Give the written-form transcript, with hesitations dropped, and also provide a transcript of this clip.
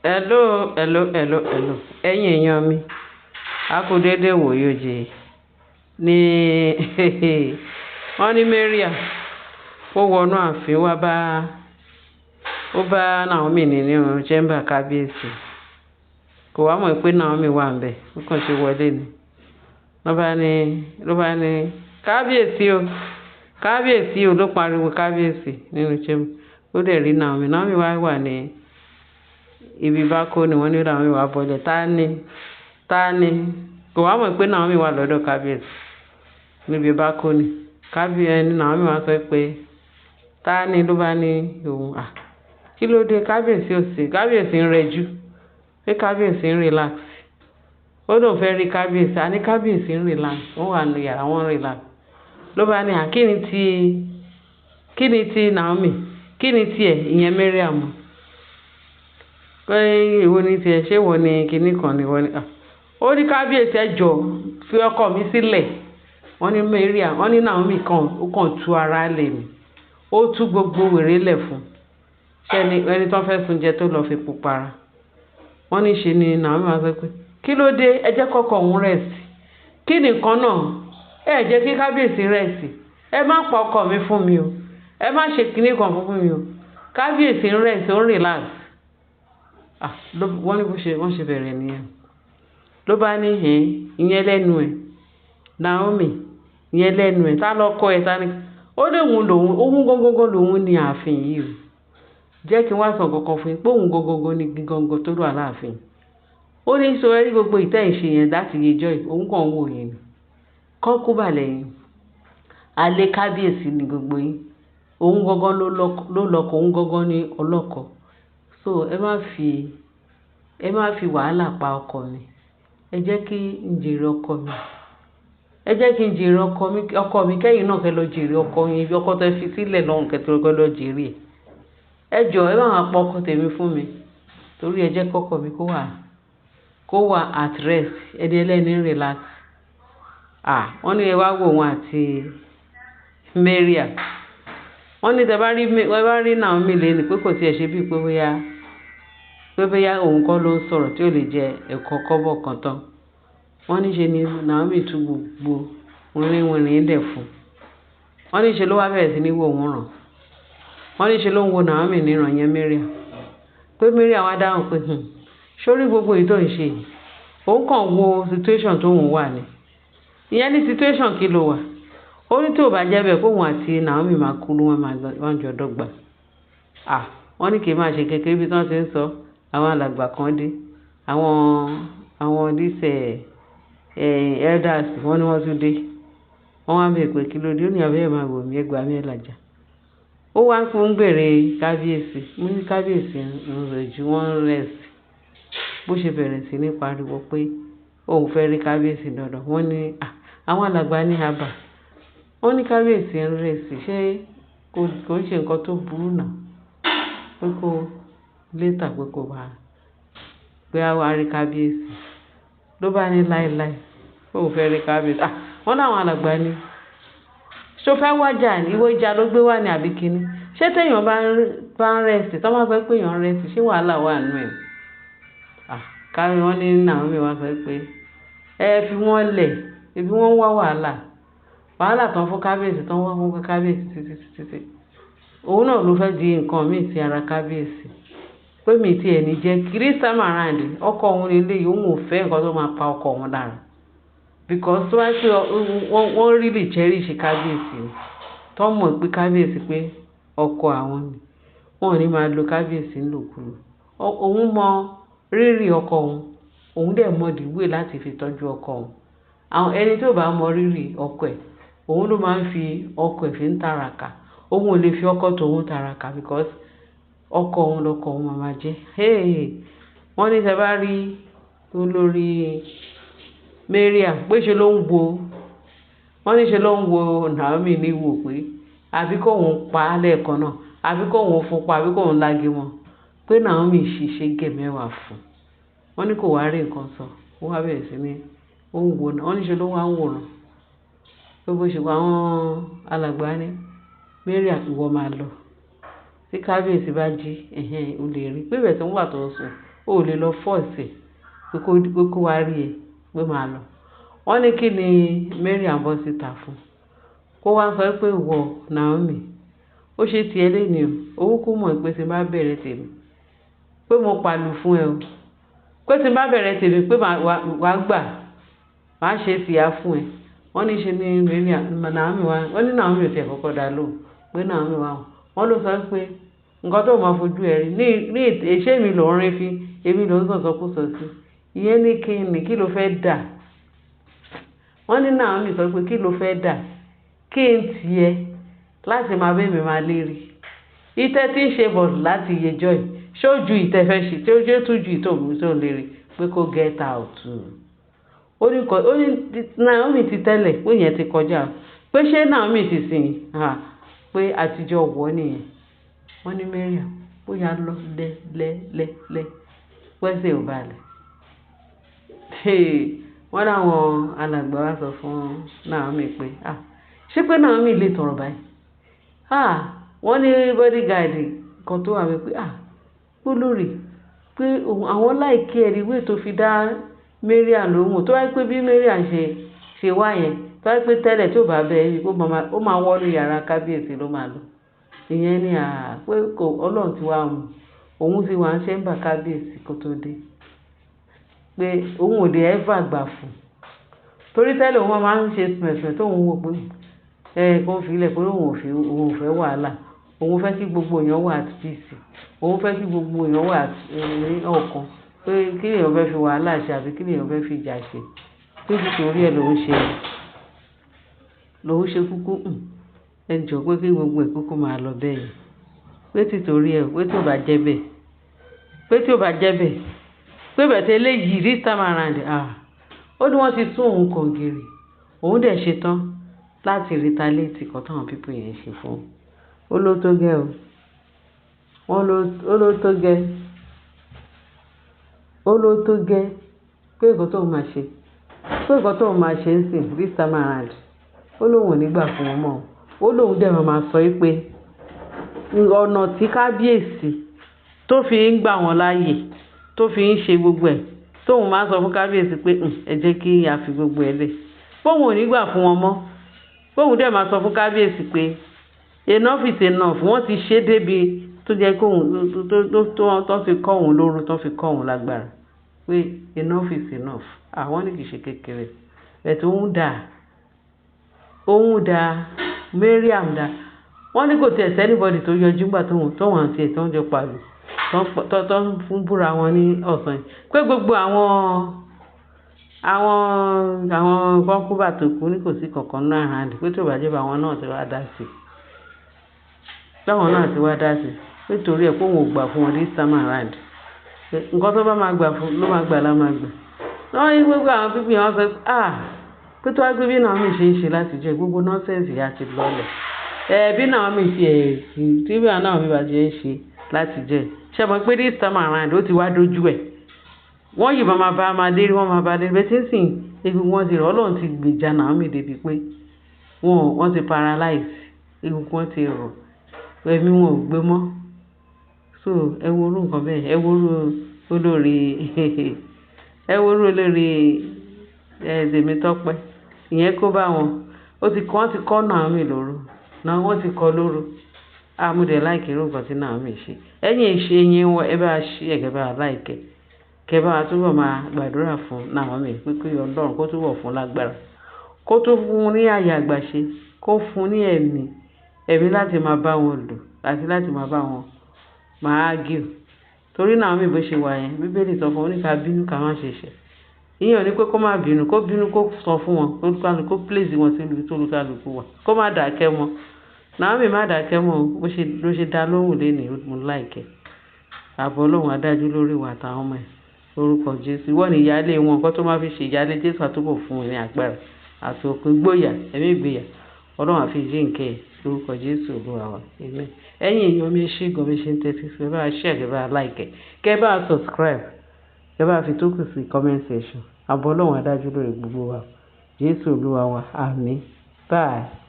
Hello. Ẹ̀yin èèyàn mi, a kú dédé wòye òjè ní wọ́n ní Mariam ó wọnú ààfin ó bá Naomi nínú chamber kábíyèsí. Kò wá mọ̀ pé Naomi wà ń bẹ̀, ó kàn ṣe wọlé ni. Ló bá ní kábíyèsí o ló pariwo kábíyèsí nínú chamber. Ó dẹ̀ rí Naomi wà ní ibi bákó ni wọ́n ní Naomi wà bọ́lẹ̀. Ta ni kò wá mọ̀ pé Naomi wà lọ́dọ̀ kábíyèsí níbi bákó ni. Naomi wá sọ pé ta ni, ló bá ní òun. Kí ló dé? Kábíyèsí ń rẹjú pé kábíyèsí ń relax. Ó lóun fẹ́ rí kábíyèsí, àní kábíyèsí ń relax, wọ́n wà ní yàrá wọn relax. Ló bá ní kí ni ti Naomi, kí ni tiẹ̀ ìyẹn Mariam pé èwo ni tiẹ̀, ṣé wọ́n ní kinní kan ni wọ́n ní. Ó ní kábíyèsí ẹ jọ̀ọ́ fi ọkọ mi sílẹ̀. Wọ́n ní Mariam, wọ́n ní Naomi ó kàn tú ara lẹ̀ ni, ó tú gbogbo wèrè lẹ̀ fún ẹni tó fẹ́ sun jẹ tó lọ fi pupara. Wọ́n ní ṣe ni Naomi wá sọ pé kí ló dé, ẹ jẹ́ kọ́kọ́ òun rẹ̀ sí. Kí nìkan náà, ẹ jẹ́ kí kábíyèsí rẹ̀ sí. Ẹ má pa ọkọ mi fún mi o, ẹ má ṣe kinní kan fún mi o. Kábíyèsí ń rẹ̀ sí, ó ń relax. Wọ́n ní wọ́n ṣe bẹ̀rẹ̀ nìyẹn. Ló bá ní ìyẹn lẹ́nu ẹ̀ Naomi, ìyẹn lẹ́nu ẹ̀ tá lọ́kọ ẹ̀ tá ní. Ó lè òun gógógó lòun ní ààfin yìí o. Jẹ́ kí wọ́n sọ kankan fún yín pé òun gógógó ní gígango tó wà láàfin. Ó ní sọ ẹ́rí gbogbo ìtẹ́ ìṣe yẹn láti yẹjọ́ yìí, òun kàn ń wò yẹn ni. Kọ́ kú balẹ̀ yín. Alẹ́ kábíyèsí ni gbogbo yín. Òun gangan ló lọ́kọ, òun gangan ní ọlọ́kọ. So ẹ má fi wàhálà pa ọkọ mi. Ẹ jẹ́ kí n jèrè ọkọ mi. Ẹ jẹ́ kí n jèrè ọkọ mi kẹ́yìn náà kẹ́ lọ jèrè ọkọ yín. Ibi ọkọ tẹ́ fi sílẹ̀ lọ́hùn kẹ́ lọ jèrè. Ẹ jọ̀ọ́ ẹ bá wọn pa ọkọ tèmi fún mi. Torí ẹ jẹ́ kọ́kọ mi kó wà at rest. Ẹni ẹlẹ́ni relax. Wọ́n ní ẹ wá wò wọn àti Mariam. Wọ́n ní tẹ bá rí Naomi lẹ́nu pé kò tiẹ̀ ṣe bíi pé bóyá òun kọ́ ló ń sọ̀rọ̀ tí ò lè jẹ ẹ̀kọ́ kọ́bọ̀ kan tán. Wọ́n ní ṣe ni Naomi tú gbogbo wìnrìn dẹ̀ fún. Wọ́n ní ṣe ló wá bẹ̀rẹ̀ sí ní wò wọ́n ràn. Wọ́n ní ṣe ló ń wo Naomi níran yẹn Mariam. Pé Mariam wá dáhùn pé sórí gbogbo èyí tó ń ṣe yìí, òun kàn wo situation tó ń wà ní. Ìyẹn ní situation kí ló wà. Ó ní tó bá jẹ́ bẹ́ẹ̀ kóun àti Naomi máa kú ló wọ́n jọ dọ́gba. Wọ́n ní kì í máa ṣe kékeré bí wọ́n ti ń sọ. Àwọn alàgbà kan dé, àwọn elders wọ́n ní wọ́n tún dé. Wọ́n wá bèèrè pé kí ló dé, ó ní abẹ́rẹ́ máa wò mí, ẹgbàá mi ẹ̀làjà. Ó wá ń gbèrè kábíyèsí. Mo ní kábíyèsí ń rẹ̀ ju wọ́n rẹ̀ sí. Bó ṣe bẹ̀rẹ̀ sí ní pariwo pé òun fẹ́ rí kábíyèsí dandan. Wọ́n ní àwọn alàgbà ní àbá. Wọ́n ní kábíyèsí ń rẹ̀ sí, ṣé kò ń ṣe nǹkan tó burú náà pé kó létà pé kó wá pé a wá rí kábíyèsí. Ló bá ní láéláé òun fẹ́ rí kábíyèsí. Wọ́n láwọn alàgbà ní ṣó fẹ́ wájà ní ìwọ ìjà ló gbé wá ní àbí kíní. Ṣé téèyàn bá ń rẹ̀sì tó máa fẹ́ pé èèyàn ń rẹ̀sì, ṣé wàhálà wà nínú ẹ̀? Wọ́n ní Naomi wá sọ pé ẹ fi wọ́n lẹ̀, ebi wọ́n wá wàhálà tán fún kábíyèsí tán wá fún kábíyèsí títí. Òun náà ló fẹ́ di nǹkan míì sí ara kábíyèsí. Pé mi ti ẹ̀ ní jẹ́ kiri time around ọkọ òun lélẹ́yìí, òun ò fẹ́ nǹkan tó máa pa ọkọ òun dára. Because tó wá sí wọ́n really cherish kábíyèsí ni. Tó mọ̀ pé kábíyèsí pé ọkọ àwọn ni. Wọ́n ò ní máa lo kábíyèsí ńlòkulò. Òun mọ rírì ọkọ òun dẹ̀ mọ the way láti fi tọ́jú ọkọ òun. Àwọn ẹni tó bá mọ rírì ọkọ ẹ̀, òun ló máa ń fi ọkọ ẹ̀ fi ń tàràkà. Òun ò lè fi ọkọ tòun tàràkà because ọkọ òun lọkọ òun máa jẹ́. Wọ́n ní tẹ bá rí olórí Mariam pé ṣe ló ń wo Naomi ní wò pé àbí kóun pa á lẹ́ẹ̀kan náà, àbí kóun fún pa, àbí kóun lágé wọn. Pé Naomi ṣiṣẹ́ gẹ̀mẹ́wàá fún. Wọ́n ní kò wá rí nǹkan sọ. Ó wá bẹ̀rẹ̀ sí ní ó ń wò náà. Wọ́n ní ṣe ló wá ń wòran. Gbogbo ṣùgbọ́n àwọn alàgbà ní Mariam ìwọ máa lọ. Tí kábíyèsí bá jí o lè rí pé bẹ́ẹ̀ tó ń wà tó sùn ó lè lọ fọ́ọ̀sì pé kó wá rí ẹ pé máa lọ. Wọ́n ní kí ni Mariam bọ́ síta fún kó wá sọ pé ìwọ Naomi ó ṣe tiẹ̀ lẹ́ni o òun kú mọ̀ pé tí n bá bẹ̀rẹ̀ tèmi pé mo pàlù fún ẹ o pé tí n bá bẹ̀rẹ̀ tèmi pé wàá gbà wàá ṣe tìyà fún ẹ. Wọ́n ní ṣe ní Naomi wá wọ́n ní Naomi ò tiẹ̀ kọ́kọ́ dá lóhùn pé Naomi wá wọ́n ló sọ pé nǹkan tó máa fojú ẹ rí ní èṣe mi ló ń rí fi èmi ló ń sọ̀sọ́ kó sọ sí ìyẹn ní kí ló fẹ́ dà. Wọ́n ní Naomi sọ pé kí ló fẹ́ dà kí n tiẹ̀ láti máa bẹ́ẹ̀ mi máa lérí ìtẹ́ tí ń ṣe bọ̀ láti yẹjọ́ yìí ṣé ó ju ìtẹ́ fẹ́ ṣe tí ó ṣe tún ju ìtòògùn tó lérí pé kó get out. Ó ní Naomi ti tẹ́lẹ̀ pé yẹn ti kọjá pé ṣé Naomi ti sìn pé àtijọ́ wọ́ nìyẹn. Wọ́n ní Mariam bóyá lọ lẹ́ pẹ́sẹ̀ ò balẹ̀. Wọ́n láwọn alàgbà wá sọ fún Naomi pé ṣé pé Naomi lè tọrọ báyìí. Wọ́n ní bodyguard kan tó wà wípé olórí pé àwọn láìkí ẹ̀rí ìwé tó fi dá Mariam lóhùn tó wáyé pé bí Mariam ṣe wá yẹn tó wáyé pé tẹ́lẹ̀ tí ò bá bẹ́ẹ̀ ó máa wọ́nú yàrá kábíyèsí ló máa lọ. Ìyẹn ni pé Ọlọ́run ti wá mú òun ti wá ń ṣe ń bà kábíyèsí kó tó dé pé òun ò dé ẹ́fà gbà fún torí tẹ́lẹ̀ òun máa ń ṣe pẹ̀sẹ̀ tóun wò pé kó fi ilẹ̀ pé òun ò fẹ́ wàhálà òun fẹ́ kí gbogbo èèyàn wà at peace òun fẹ́ kí gbogbo èèyàn wà ní ọ̀kan pé kí èèyàn fẹ́ fi wàhálà ṣe àbí kí èèyàn fẹ́ fi ìjà ṣe pé nítorí ẹ̀ lòun ṣe kúkú ẹ jọ pé kí gbogbo ẹ̀ kúkú máa lọ bẹ́ẹ̀ yẹn pé títorí ẹ̀ pé tí ò bá jẹ́ bẹ́ẹ̀ pé bẹ̀tẹ̀ eléyìí this time around ó ní wọ́n ti tún òun kàn gírì òun dẹ̀ ṣe tán láti retaliate kan táwọn pípọ̀ yẹn ṣe fún ó ló tó gẹ́ ó ló tó gẹ́ pé nǹkan tóun máa ṣe ń sìn this time around ó lóun ò ní gbà fún wọn mọ́ ó lóun dẹ̀ máa sọ pé ọ̀nà tí kábíyèsí tó fi ń gbà wọ́n láàyè tó fi ń ṣe gbogbo ẹ̀ tóun máa sọ fún kábíyèsí pé ẹ jẹ́ kí a fi gbogbo ẹ̀ lẹ̀ bóun ò ní gbà fún wọn mọ́ bóun dẹ̀ máa sọ fún kábíyèsí pé enough is enough wọ́n ti ṣe débi tó jẹ́ kóun tó fi kọ́ òun lóru tó fi kọ́ òun lágbára pé enough is enough àwọn ní kìí ṣe kékeré ẹ̀tọ́ òun dá Mariam dá wọ́n ní kò tiẹ̀ sẹ́nìbọ̀dì tó yọjú gbà tóun àti ẹ̀ tó ń jọ pàlù tó ń fún búra wọn ní ọ̀sán yìí pé gbogbo àwọn kọ́ńkúbà tó kú ní kò sí kankan náà hàn pé tó bá jẹ́ bá àwọn náà ti wá dá sí nítorí ẹ̀ pé òun ò gbà fún wọn this time around nǹkan tó bá máa gbà fún ló máa gbà lámáa gbà wọ́n ní gbogbo àwọn pípín wọn sọ pé tó wá gbé bí Naomi ṣe ń ṣe láti jẹ gbogbo nọ́ọ̀sẹ̀nsì yá ti lọ́lẹ̀ bí Naomi ti tí bí Naomi bá ti ń ṣe láti jẹ ṣe mọ̀ pé this time around ó ti wá dójú ẹ̀ wọ́n yìí máa bá máa lérí wọ́n máa bá lérí bẹ́ẹ̀ tí ń sìn egungun wọn ti rọ̀ Ọlọ́run ti gbèjà Naomi débi pé wọ́n ti paralyze egungun wọn ti rọ̀ ẹ̀mí wọn ò gbé mọ́ so ẹ wo orú nǹkan bẹ́ẹ̀ ẹ wo olórí Tèmítọ́pẹ́ ìyẹn kó bá wọn wọ́n ti kọ́ Naomi lóru náà wọ́n ti kọ́ lóru àmúdẹ̀ láìkè irú nǹkan tí Naomi ṣe ẹ̀yìn ìṣe yín wọ ẹ bá ṣí ẹ̀kẹ́ bá láìkẹ́ kẹ́ bá túbọ̀ máa gbàdúrà fún Naomi pé Ọlọ́run kó túbọ̀ fún lágbára kó tó fún ní àyè àgbàṣe kó fún ní ẹ̀mí láti máa bá wọn lò àti láti máa bá wọn máa ágìl torí Naomi bó ṣe wà yẹn Bíbélì sọ fún oníkà bínú ká má ṣe ṣẹ̀ ìyẹn ní pé kó má bínú kó sọ fún wọn kó pèsè wọn sí ibi tó olúkálùkù wà kó má dàkẹ́ mọ́ Naomi má dàkẹ́ mọ́ ló ṣe dá lóhùn lénìí mo láìkẹ́ ààbò Ọlọ́run adájú lórí ìwà àtàwọn ọmọ ẹ̀ lórúkọ Jésù ìwọ ni ìyáálé wọn kó tó má fi ṣe ìyáálé Jésù àtúbọ̀ fún wọn ní agbára àti òpin gbóyà ẹ̀mí ìgbéyà Ọlọ́run àfi jíǹkẹ́ lórúkọ Jésù Olúwa wa amen. Ẹ̀yin èèyàn mi ṣe gan mi ṣe ń tẹ́tí sí ẹ bá share kẹ́ bá like kẹ́ bá subscribe kẹ́ bá fi tó kù sí comment section ààbò Ọlọ́run adájú lórí gbogbo wa Jésù Olúwa wa àmín bye.